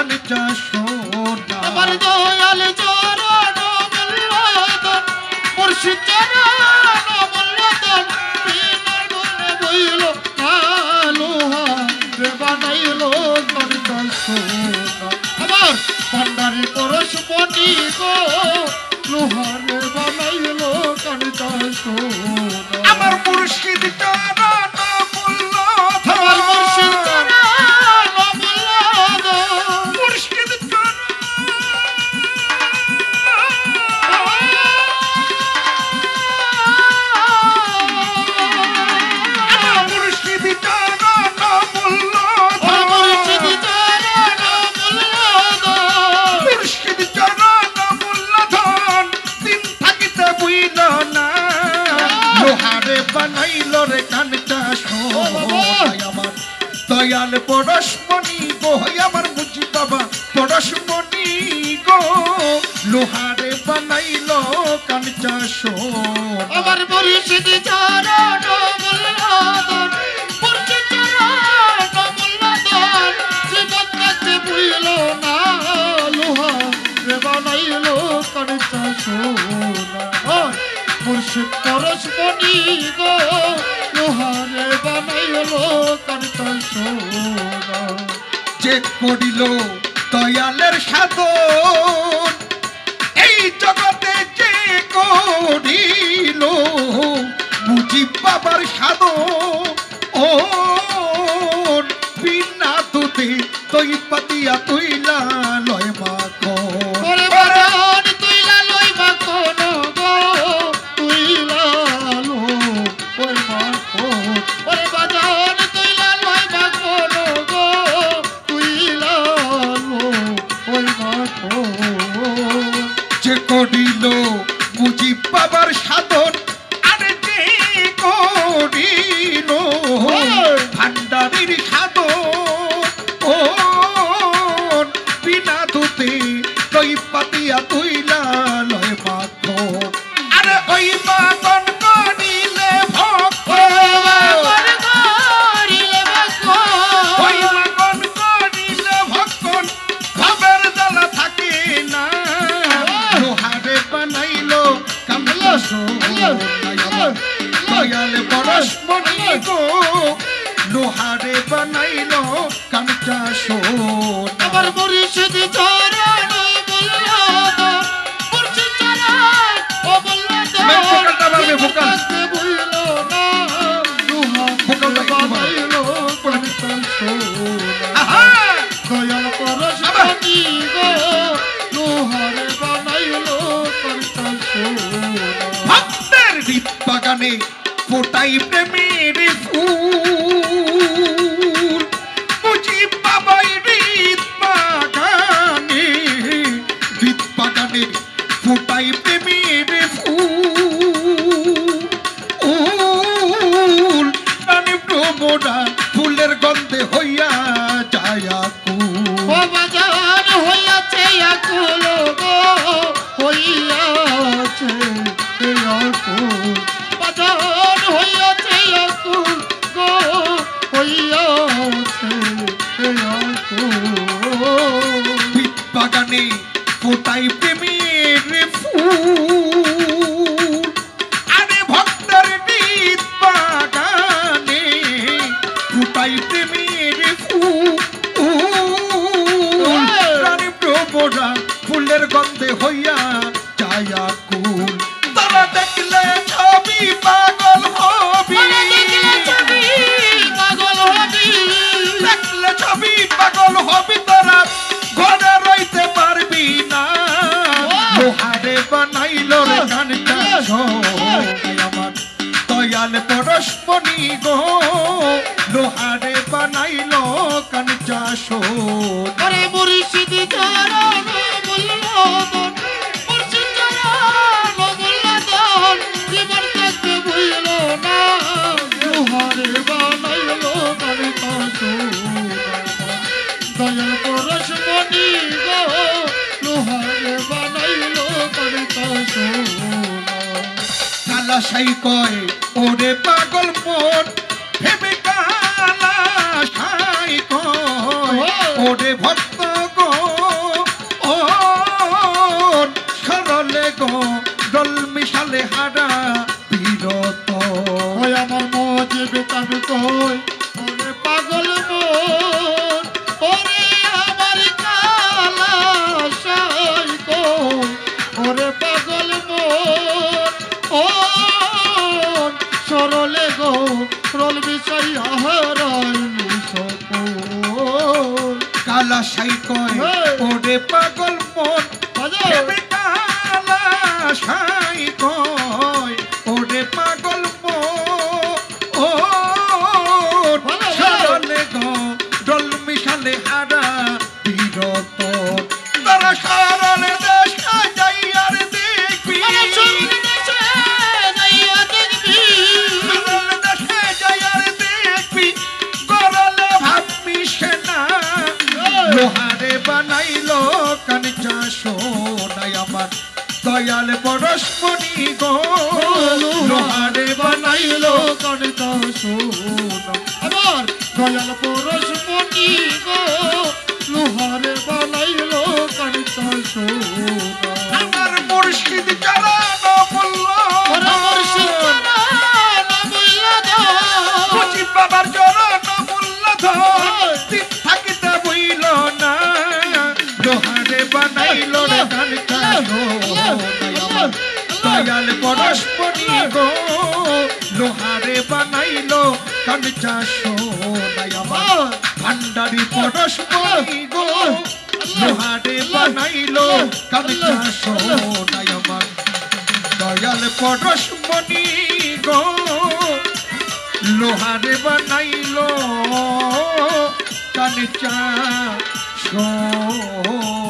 কাঞ্চা সোনা আমার দয়াল চরণ মূল্যধন মুর্শিদ চরণ মূল্যধন বিনার গুণে বইল লোহা রে বানাইল কাঞ্চা সোনা আমার ভান্ডারি পরশ মনি গো লোহা রে বানাইল কাঞ্চা সোনা আমার মুর্শিদ চরণ মূল্যধন আমার মুর্শিদ চরণ মূল্যধন মুর্শিদ চরণ আমার মুর্শিদ চরণ মূল্যধন মুর্শিদ চরণ মূল্যধন মুর্শিদ চরণ মূল্যধন দিন থাকিতে বুইল না লোহারে বানাইল রে কাঞ্চা সোনা আমার দয়াল পরশমণি গো আমার মুজি বাবা পরশমণি গো লোহারে বানাইল কাঞ্চা সোনা আমার মুর্শিদ চরণ মূল্যধন মুর্শিদ চরণ মূল্যধন জীবন কাছে ভুইল না লোহা রে বানাইল কাঞ্চা সোনা মুর্শিদ পরশ মনি গো লোহা রে বানাইল কাঞ্চা সোনা যে করিল দয়ালের সাধন এই জগতে যে করিল মুজিব বাবার সাধন ও বিনা দুধে দই পাতিয়া তুইলা লয় মাখন ওরে বাজান তুইলা লইবা কোন গো তুইলা লো ওই মাখো ওরে বাজান তুইলা লইবা কোন গো তুইলা লো ওই মাখো যে করিল মুজিব বাবার সাধন আর যে করিল ভান্ডারির সাধন ও বিনা দুধে দই পাতিয়া তুইলা লয় মাখন আরে ওই মাখন করিলে ভক্ত ওই মাখন করিলে ভক্ত ভাবের জ্বালা থাকে না লোহারে বানাইল কাঞ্চা সোনা আমার দয়াল পরশমণি গো লোহারে বানাইল কাঞ্চা সোনা আমার মুর্শিদ চরণ মূল্যধন মুর্শিদ চরণ মূল্যধন ভোকালটা বাড়বে, ভোকাল। কাছে ভুইল না লোহা ভোকাল রে দাও, বানাইল কাঞ্চা সোনা আহা! দয়াল পরশ মনি গো লোহা রে বানাইল কাঞ্চা সোনা ভক্তের হৃদ বাগানে ফোটাই প্রেমের ফুল মুজিব বাবাই হৃদ বাগানে ফোটাই প্রেমের ফুল প্রাণী প্রমোরা ফুলের গন্ধে হইয়া যায় আকুল ও বাজান হইয়াছে আকুল গো হইয়াছে আকুল বাজান হইয়াছে আকুল গো হইয়াছে আকুল হৃদ বাগানে ফোটাই প্রেমের ফুল আরে ভক্তের হৃদ বাগানে ফোটাই প্রেমের ফুল প্রাণী প্রমোরা ফুলের গন্ধে হইয়া যায় আকুল তারা দেখলে ছবি পাগল হবি দেখলে ছবি পাগল হবি তারা ঘরে রইতে পারবি না লোহারে বানাইল রে কাঞ্চা সোনা আমার দয়াল পরশমণি গো লোহারে বানাইল কাঞ্চা সোনা ওরে মুর্শিদ চরণ মূল্যধন মুর্শিদ চরণ মূল্যধন জীবন কাছে ভুইল না লোহারে বানাইল কাঞ্চা সোনা দয়াল পরশ মনি গো লোহারে বানাইল কাঞ্চা সোনা কালা সাই কয় ওরে পাগল মন ভেবে কালা সাই কয় ওরে ভক্ত গো মিশালে হারা বিরত ওই আমার মজিব তবে কই ওরে পাগল মন ওরে আমার কালা সাই কই ওরে পাগল মন ও সরলে গো রল বিষয় আহারাই মুসপন কালা সাই কয় ওরে পাগল মন ভেবে কালা সাই কয় ওরে পাগল মন সরলে গো ডল মিশালে হারা বিরত তারা সরলে দেশ যাই আর দেখবি সরলে দেশে যাই আর দেখবি গরলে ভাব মিশে না লোহারে বানাইলো কাঞ্চা সোনাই আমার দয়াল পরশমণি গো লোহারে বানাইলো কাঞ্চা সোনা আমার দয়াল পরশমণি গো লোহারে বানাইলো কাঞ্চা সোনা আমার মুর্শিদ চরণ বলল মুর্শিদ চরণ বলল মুজিব বাবার চরণ বলল দিন থাকিতে বইল না লোহারে বানাইলো রে কাঞ্চা সোনাই আমার দয়াল পরশমণি গো লোহারে বানাইলো কাঞ্চা সোনাই আমার ভান্ডারি পরশমণি গো লোহারে বানাইলো কাঞ্চা সোনাই আমার দয়াল পরশমণি গো লোহারে বানাইলো কাঞ্চা সোনাই